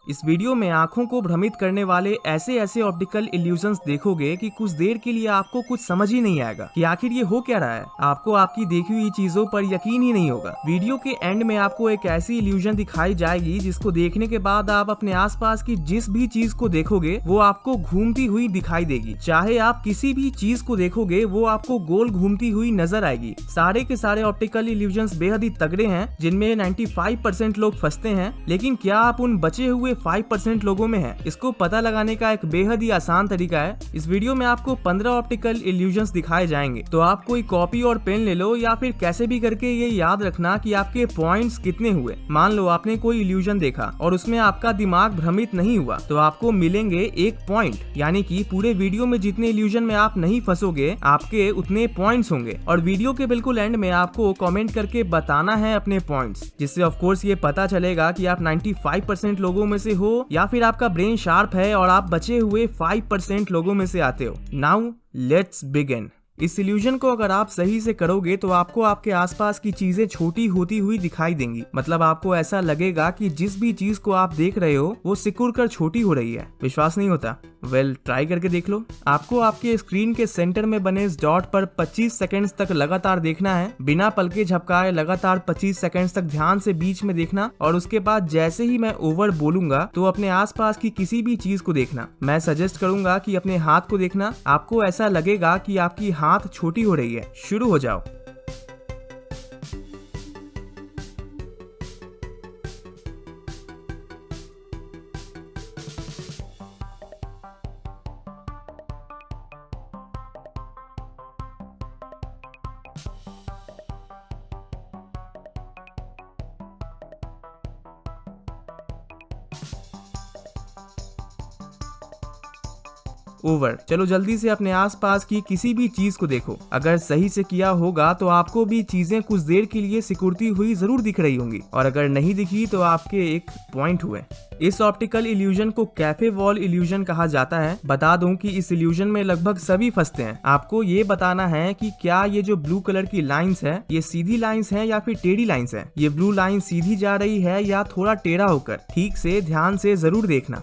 इस वीडियो में आंखों को भ्रमित करने वाले ऐसे ऐसे ऑप्टिकल इल्यूजन्स देखोगे कि कुछ देर के लिए आपको कुछ समझ ही नहीं आएगा कि आखिर ये हो क्या रहा है। आपको आपकी देखी हुई चीजों पर यकीन ही नहीं होगा। वीडियो के एंड में आपको एक ऐसी इल्यूजन दिखाई जाएगी जिसको देखने के बाद आप अपने आसपास की जिस भी चीज को देखोगे वो आपको घूमती हुई दिखाई देगी। चाहे आप किसी भी चीज को देखोगे वो आपको गोल घूमती हुई नजर आएगी। सारे के सारे ऑप्टिकल इल्यूजन्स बेहद ही तगड़े हैं जिनमें 95% लोग फंसते हैं, लेकिन क्या आप उन बचे हुए 5% लोगों में है? इसको पता लगाने का एक बेहद ही आसान तरीका है। इस वीडियो में आपको 15 ऑप्टिकल इल्यूजन्स दिखाए जाएंगे, तो आप कोई कॉपी और पेन ले लो या फिर कैसे भी करके ये याद रखना कि आपके पॉइंट्स कितने हुए। मान लो आपने कोई इल्यूजन देखा और उसमें आपका दिमाग भ्रमित नहीं हुआ तो आपको मिलेंगे 1 पॉइंट, यानी कि पूरे वीडियो में जितने इल्यूजन में आप नहीं फंसोगे आपके उतने पॉइंट्स होंगे। और वीडियो के बिल्कुल एंड में आपको कमेंट करके बताना है अपने पॉइंट्स, जिससे ऑफ कोर्स ये पता चलेगा कि आप 95% लोगों में से हो या फिर आपका ब्रेन शार्प है और आप बचे हुए 5% लोगों में से आते हो। Now let's begin. इस इल्यूजन को अगर आप सही से करोगे तो आपको आपके आसपास की चीजें छोटी होती हुई दिखाई देंगी। मतलब आपको ऐसा लगेगा कि जिस भी चीज को आप देख रहे हो वो सिकुड़ कर छोटी हो रही है। विश्वास नहीं होता? वेल, ट्राई करके देख लो। आपको आपके स्क्रीन के सेंटर में बने इस डॉट पर 25 सेकंड्स तक लगातार देखना है, बिना पलके झपकाए लगातार 25 सेकंड्स तक ध्यान से बीच में देखना, और उसके बाद जैसे ही मैं ओवर बोलूंगा तो अपने आसपास की किसी भी चीज को देखना। मैं सजेस्ट करूंगा कि अपने हाथ को देखना। आपको ऐसा लगेगा कि आपकी हाथ छोटी हो रही है। शुरू हो जाओ। ओवर। चलो जल्दी से अपने आसपास की किसी भी चीज को देखो। अगर सही से किया होगा तो आपको भी चीजें कुछ देर के लिए सिकुड़ती हुई जरूर दिख रही होंगी, और अगर नहीं दिखी तो आपके 1 पॉइंट हुए। इस ऑप्टिकल इल्यूजन को कैफे वॉल इल्यूजन कहा जाता है। बता दूं कि इस इल्यूजन में लगभग सभी फंसते हैं। आपको ये बताना है कि क्या ये जो ब्लू कलर की लाइंस है ये सीधी लाइंस है या फिर टेढ़ी लाइंस है। ये ब्लू लाइन सीधी जा रही है या थोड़ा टेढ़ा होकर। ठीक से ध्यान से जरूर देखना।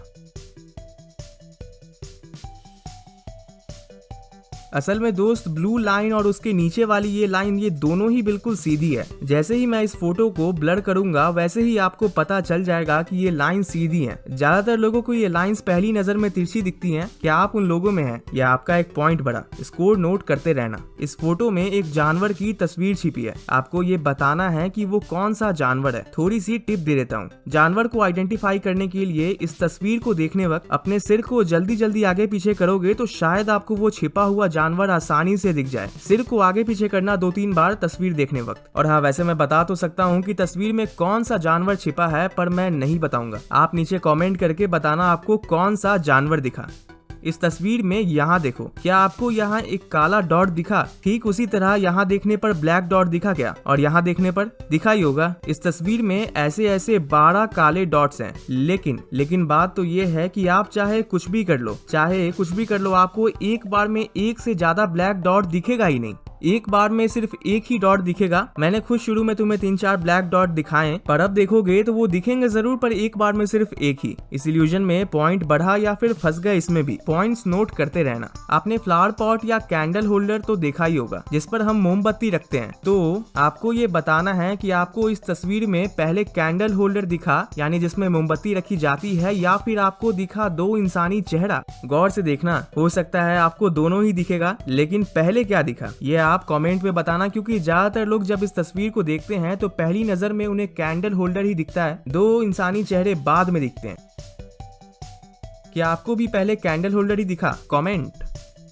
असल में दोस्त, ब्लू लाइन और उसके नीचे वाली ये लाइन, ये दोनों ही बिल्कुल सीधी है। जैसे ही मैं इस फोटो को ब्लर करूंगा वैसे ही आपको पता चल जाएगा कि ये लाइन सीधी है। ज्यादातर लोगों को ये लाइंस पहली नजर में तिरछी दिखती हैं। क्या आप उन लोगों में हैं? या आपका 1 पॉइंट बढ़ा। स्कोर नोट करते रहना। इस फोटो में एक जानवर की तस्वीर छिपी है। आपको ये बताना है कि वो कौन सा जानवर है। थोड़ी सी टिप दे देता हूँ। जानवर को आइडेंटिफाई करने के लिए इस तस्वीर को देखने वक्त अपने सिर को जल्दी जल्दी आगे पीछे करोगे तो शायद आपको वो छिपा हुआ जानवर आसानी से दिख जाए। सिर को आगे पीछे करना 2-3 बार तस्वीर देखने वक्त। और हाँ, वैसे मैं बता तो सकता हूँ कि तस्वीर में कौन सा जानवर छिपा है, पर मैं नहीं बताऊंगा। आप नीचे कमेंट करके बताना आपको कौन सा जानवर दिखा। इस तस्वीर में यहाँ देखो। क्या आपको यहाँ एक काला डॉट दिखा? ठीक उसी तरह यहाँ देखने पर ब्लैक डॉट दिखा क्या? और यहाँ देखने पर दिखा ही होगा। इस तस्वीर में ऐसे ऐसे 12 काले डॉट्स हैं। लेकिन बात तो ये है कि आप चाहे कुछ भी कर लो, आपको एक बार में 1 से ज्यादा ब्लैक डॉट दिखेगा ही नहीं। एक बार में सिर्फ 1 ही डॉट दिखेगा। मैंने खुद शुरू में तुम्हें 3-4 ब्लैक डॉट दिखाएं, पर अब देखोगे तो वो दिखेंगे जरूर, पर एक बार में सिर्फ 1 ही। इस इल्यूजन में पॉइंट बढ़ा या फिर फंस गए, इसमें भी पॉइंट्स नोट करते रहना। आपने फ्लावर पॉट या कैंडल होल्डर तो देखा ही होगा जिस पर हम मोमबत्ती रखते हैं। तो आपको ये बताना है कि आपको इस तस्वीर में पहले कैंडल होल्डर दिखा, यानी जिसमें मोमबत्ती रखी जाती है, या फिर आपको दिखा 2 इंसानी चेहरा। गौर से देखना, हो सकता है आपको दोनों ही दिखेगा, लेकिन पहले क्या दिखा ये आप कमेंट में बताना, क्योंकि ज्यादातर लोग जब इस तस्वीर को देखते हैं तो पहली नजर में उन्हें कैंडल होल्डर ही दिखता है। 2 इंसानी चेहरे बाद में दिखते हैं। क्या आपको भी पहले कैंडल होल्डर ही दिखा? कमेंट।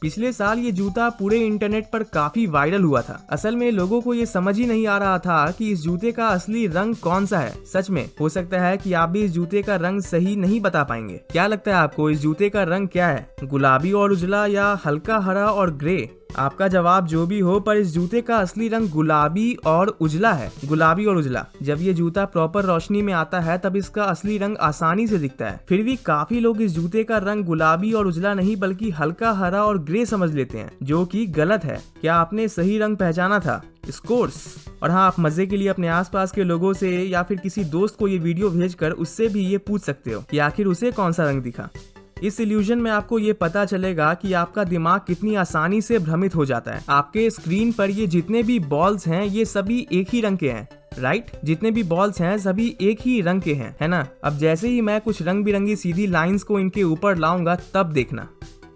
पिछले साल ये जूता पूरे इंटरनेट पर काफी वायरल हुआ था। असल में लोगों को ये समझ ही नहीं आ रहा था कि इस जूते का असली रंग कौन सा है। सच में हो सकता है कि आप भी इस जूते का रंग सही नहीं बता पाएंगे। क्या लगता है आपको, इस जूते का रंग क्या है? गुलाबी और उजला या हल्का हरा और ग्रे? आपका जवाब जो भी हो, पर इस जूते का असली रंग गुलाबी और उजला है। गुलाबी और उजला। जब ये जूता प्रॉपर रोशनी में आता है तब इसका असली रंग आसानी से दिखता है। फिर भी काफी लोग इस जूते का रंग गुलाबी और उजला नहीं बल्कि हल्का हरा और ग्रे समझ लेते हैं, जो कि गलत है। क्या आपने सही रंग पहचाना था? स्कोर्स। और हाँ, आप मजे के लिए अपने आसपास के लोगों से या फिर किसी दोस्त को ये वीडियो भेजकर उससे भी ये पूछ सकते हो कि आखिर उसे कौन सा रंग दिखा। इस इल्यूजन में आपको ये पता चलेगा कि आपका दिमाग कितनी आसानी से भ्रमित हो जाता है। आपके स्क्रीन पर ये जितने भी बॉल्स हैं ये सभी एक ही रंग के हैं, राइट? जितने भी बॉल्स हैं सभी एक ही रंग के हैं, है ना? अब जैसे ही मैं कुछ रंग बिरंगी सीधी लाइंस को इनके ऊपर लाऊंगा तब देखना।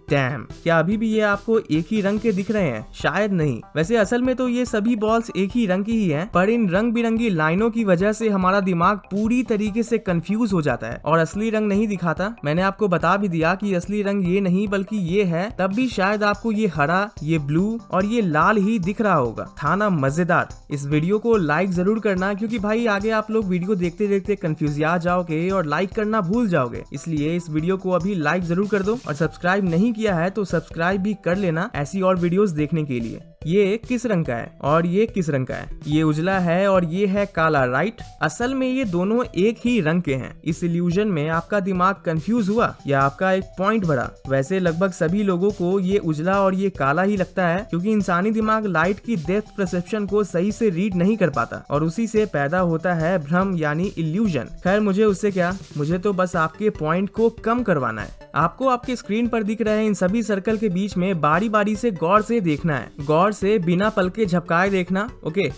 डैम, क्या अभी भी ये आपको एक ही रंग के दिख रहे हैं? शायद नहीं। वैसे असल में तो ये सभी बॉल्स एक ही रंग की ही हैं, पर इन रंग बिरंगी लाइनों की वजह से हमारा दिमाग पूरी तरीके से कंफ्यूज हो जाता है और असली रंग नहीं दिखाता। मैंने आपको बता भी दिया कि असली रंग ये नहीं बल्कि ये है, तब भी शायद आपको ये हरा, ये ब्लू और ये लाल ही दिख रहा होगा। था ना मजेदार? इस वीडियो को लाइक जरूर करना, क्योंकि भाई आगे आप लोग वीडियो देखते देखते कंफ्यूज आ जाओगे और लाइक करना भूल जाओगे। इसलिए इस वीडियो को अभी लाइक जरूर कर दो और सब्सक्राइब नहीं किया है तो सब्सक्राइब भी कर लेना ऐसी और वीडियोस देखने के लिए। ये किस रंग का है और ये किस रंग का है? ये उजला है और ये है काला, राइट? असल में ये दोनों एक ही रंग के हैं। इस इल्यूजन में आपका दिमाग कंफ्यूज हुआ या आपका एक पॉइंट बढ़ा? वैसे लगभग सभी लोगों को ये उजला और ये काला ही लगता है, क्योंकि इंसानी दिमाग लाइट की डेप्थ परसेप्शन को सही से रीड नहीं कर पाता और उसी से पैदा होता है भ्रम यानी इल्यूजन। खैर, मुझे उससे क्या, मुझे तो बस आपके पॉइंट को कम करवाना है। आपको आपके स्क्रीन पर दिख रहे इन सभी सर्कल के बीच में बारी बारी से गौर से देखना है, गौर से बिना पलके झपकाए देखना, ओके?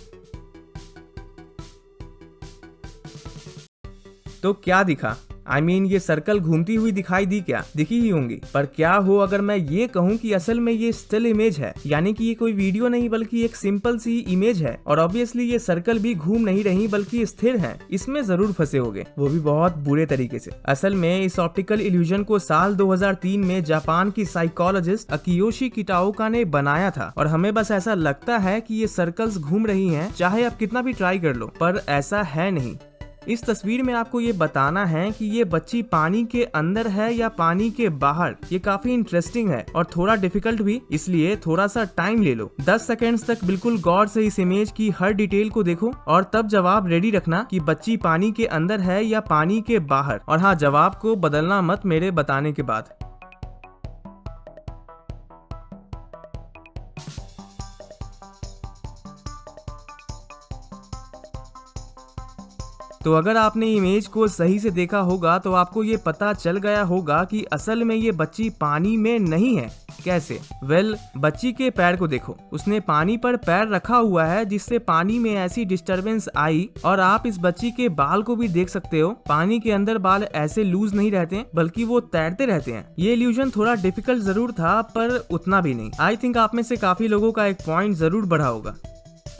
तो क्या दिखा? I mean, ये सर्कल घूमती हुई दिखाई दी क्या? दिखी ही होंगी। पर क्या हो अगर मैं ये कहूँ कि असल में ये स्टिल इमेज है, यानी कि ये कोई वीडियो नहीं बल्कि एक सिंपल सी इमेज है और ऑब्वियसली ये सर्कल भी घूम नहीं रही बल्कि स्थिर है। इसमें जरूर फंसे होगे, वो भी बहुत बुरे तरीके से। असल में इस ऑप्टिकल इल्यूजन को साल 2003 में जापान की साइकोलॉजिस्ट अकियोशी किटाओका ने बनाया था और हमें बस ऐसा लगता है कि ये सर्कल्स घूम रही हैं, चाहे आप कितना भी ट्राई कर लो, पर ऐसा है नहीं। इस तस्वीर में आपको ये बताना है कि ये बच्ची पानी के अंदर है या पानी के बाहर। ये काफी इंटरेस्टिंग है और थोड़ा डिफिकल्ट भी, इसलिए थोड़ा सा टाइम ले लो। 10 सेकेंड्स तक बिल्कुल गौर से इस इमेज की हर डिटेल को देखो और तब जवाब रेडी रखना कि बच्ची पानी के अंदर है या पानी के बाहर। और हाँ, जवाब को बदलना मत मेरे बताने के बाद। तो अगर आपने इमेज को सही से देखा होगा तो आपको ये पता चल गया होगा कि असल में ये बच्ची पानी में नहीं है। कैसे? वेल, बच्ची के पैर को देखो। उसने पानी पर पैर रखा हुआ है जिससे पानी में ऐसी डिस्टरबेंस आई। और आप इस बच्ची के बाल को भी देख सकते हो। पानी के अंदर बाल ऐसे लूज नहीं रहते बल्कि वो तैरते रहते हैं। ये इल्यूजन थोड़ा डिफिकल्ट जरूर था पर उतना भी नहीं। आई थिंक आप में से काफी लोगों का एक पॉइंट जरूर बढ़ा होगा।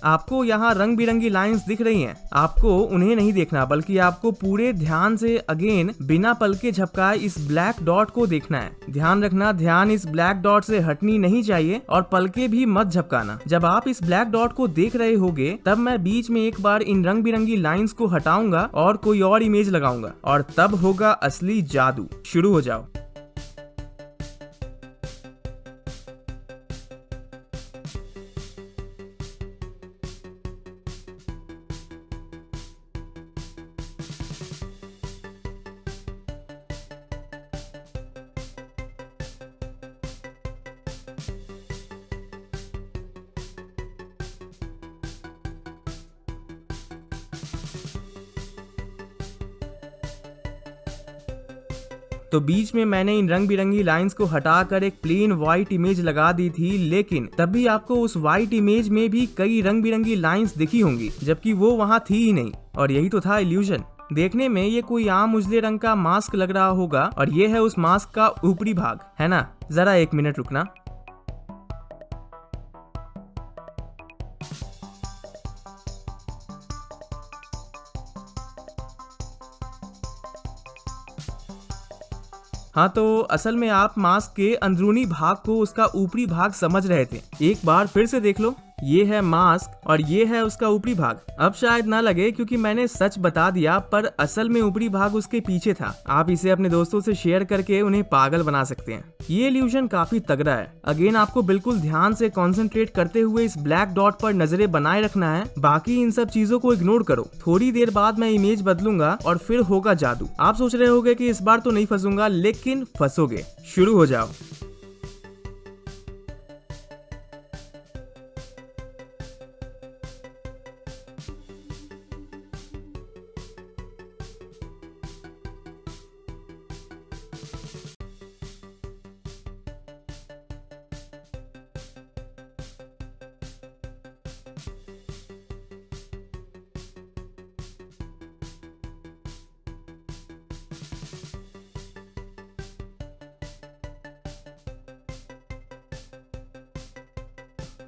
आपको यहाँ रंग बिरंगी लाइंस दिख रही हैं। आपको उन्हें नहीं देखना बल्कि आपको पूरे ध्यान से अगेन बिना पलके झपकाए इस ब्लैक डॉट को देखना है। ध्यान रखना, ध्यान इस ब्लैक डॉट से हटनी नहीं चाहिए और पलके भी मत झपकाना। जब आप इस ब्लैक डॉट को देख रहे होगे तब मैं बीच में एक बार इन रंग बिरंगी लाइंस को हटाऊंगा और कोई और इमेज लगाऊंगा और तब होगा असली जादू। शुरू हो जाओ। तो बीच में मैंने इन रंग बिरंगी लाइंस को हटाकर एक प्लेन व्हाइट इमेज लगा दी थी, लेकिन तब भी आपको उस व्हाइट इमेज में भी कई रंग बिरंगी लाइंस दिखी होंगी, जबकि वो वहाँ थी ही नहीं। और यही तो था इल्यूजन। देखने में ये कोई आम उजले रंग का मास्क लग रहा होगा और ये है उस मास्क का ऊपरी भाग, है ना? जरा एक मिनट रुकना। हाँ, तो असल में आप मास्क के अंदरूनी भाग को उसका ऊपरी भाग समझ रहे थे। एक बार फिर से देख लो। ये है मास्क और ये है उसका ऊपरी भाग। अब शायद ना लगे क्योंकि मैंने सच बता दिया, पर असल में ऊपरी भाग उसके पीछे था। आप इसे अपने दोस्तों से शेयर करके उन्हें पागल बना सकते हैं। ये इल्यूजन काफी तगड़ा है। अगेन आपको बिल्कुल ध्यान से कंसंट्रेट करते हुए इस ब्लैक डॉट पर नजरें बनाए रखना है। बाकी इन सब चीजों को इग्नोर करो। थोड़ी देर बाद मैं इमेज बदलूंगा और फिर होगा जादू। आप सोच रहे होंगे कि इस बार तो नहीं फंसूंगा, लेकिन फंसोगे। शुरू हो जाओ।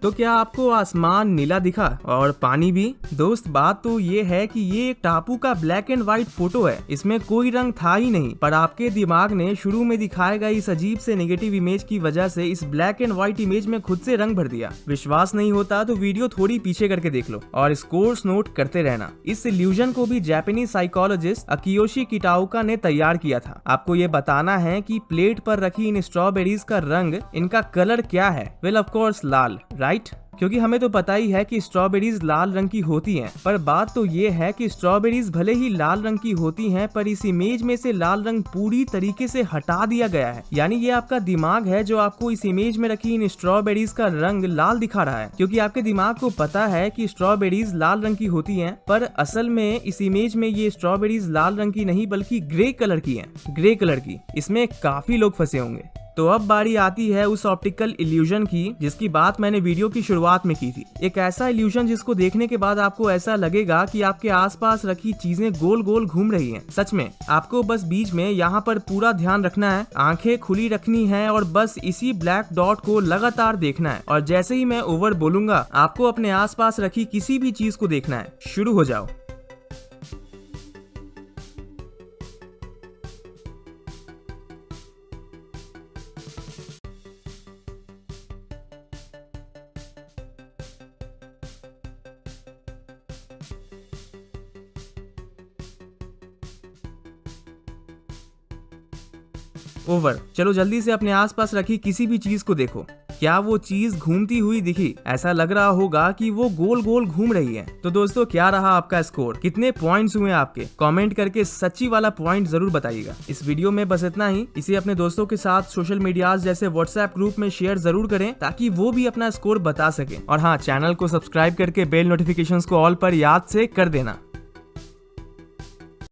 तो क्या आपको आसमान नीला दिखा और पानी भी? दोस्त बात तो ये है कि ये एक टापू का ब्लैक एंड व्हाइट फोटो है, इसमें कोई रंग था ही नहीं, पर आपके दिमाग ने शुरू में दिखाए गए इस अजीब से नेगेटिव इमेज की वजह से इस ब्लैक एंड व्हाइट इमेज में खुद से रंग भर दिया। विश्वास नहीं होता तो वीडियो थोड़ी पीछे करके देख लो और स्कोर्स नोट करते रहना। इस इल्यूजन को भी जापानीज साइकोलॉजिस्ट अकियोशी किटाओका ने तैयार किया था। आपको ये बताना है कि प्लेट पर रखी इन स्ट्रॉबेरीज का रंग, इनका कलर क्या है? Well of course Lal, right? क्योंकि हमें तो पता ही है कि स्ट्रॉबेरीज लाल रंग की होती हैं, पर बात तो ये है कि स्ट्रॉबेरीज भले ही लाल रंग की होती हैं, पर इस इमेज में से लाल रंग पूरी तरीके से हटा दिया गया है। यानी ये आपका दिमाग है जो आपको इस इमेज में रखी इन स्ट्रॉबेरीज का रंग लाल दिखा रहा है, क्योंकि आपके दिमाग को पता है कि स्ट्रॉबेरीज लाल रंग की होती हैं, पर असल में इस इमेज में ये स्ट्रॉबेरीज लाल रंग की नहीं बल्कि ग्रे कलर की है। ग्रे कलर की, इसमें काफी लोग फंसे होंगे। तो अब बारी आती है उस ऑप्टिकल इल्यूजन की जिसकी बात मैंने वीडियो की शुरुआत में की थी। एक ऐसा इल्यूजन जिसको देखने के बाद आपको ऐसा लगेगा कि आपके आसपास रखी चीजें गोल गोल घूम रही हैं। सच में आपको बस बीच में यहाँ पर पूरा ध्यान रखना है, आंखें खुली रखनी है और बस इसी ब्लैक डॉट को लगातार देखना है। और जैसे ही मैं ओवर बोलूंगा आपको अपने आसपास रखी किसी भी चीज को देखना है। शुरू हो जाओ। ओवर। चलो जल्दी से अपने आसपास रखी किसी भी चीज को देखो। क्या वो चीज घूमती हुई दिखी? ऐसा लग रहा होगा कि वो गोल गोल घूम रही है। तो दोस्तों क्या रहा आपका स्कोर? कितने पॉइंट्स हुए आपके? कमेंट करके सच्ची वाला पॉइंट जरूर बताइएगा। इस वीडियो में बस इतना ही। इसे अपने दोस्तों के साथ सोशल मीडिया जैसे व्हाट्सएप ग्रुप में शेयर जरूर करें ताकि वो भी अपना स्कोर बता सके। और हाँ, चैनल को सब्सक्राइब करके बेल नोटिफिकेशंस को ऑल पर याद से कर देना।